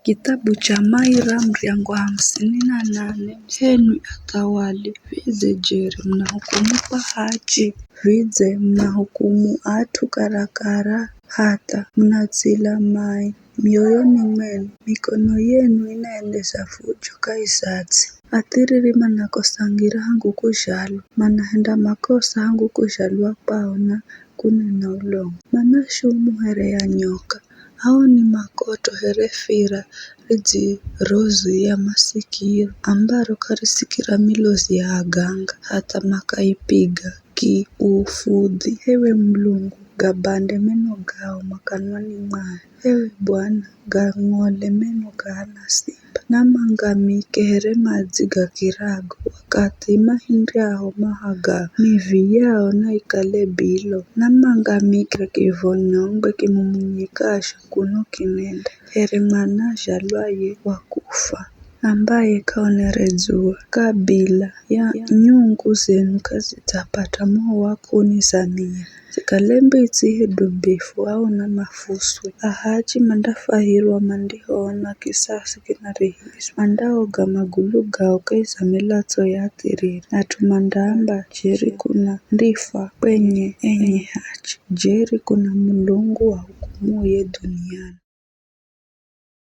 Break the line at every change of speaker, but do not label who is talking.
Kitabu cha Maira mriango wa 58 henu atawali vize jeri mnahukumu kwa hachi vize mnahukumu atu karakara hata mnazila mai mioyoni mwenu mikono yenu inaendesha fujo kaisatsi atiriri manakosangira hangu kujhalu manahenda makosa hangu kuzhalwa paona kunena ulongo manashumu here ya nyoka hao ni makoto herefira ridzi rozi ya masikio ambaro karisikira milozi ya aganga hata makaipiga ki ufudhi. Ewe Mlungu gabande meno gao makanwani mwayo. Ewe Bwana gang'ole meno gana simba namangamike here madzi gakirago wakati mahindi yao mahaga mivi yao na ikale bilo namangamike kivonyongwe kimumunyikasho kuno kinende here mwana zhalwaye wakufa ambaye kaoneredzua kabila ya nyungu zenu kazitapata moho wakunizamia zikalembitsi hidu mbifu au na mafuswe ahachi mandafahirwa mandihoona kisasi kinarihiswa mandaoga magulu gao kaizamilatso yatiriri natumandamba jeri kuna ndifa kwenye enye hachi jeri kuna Mulungu wa hukumuye duniani.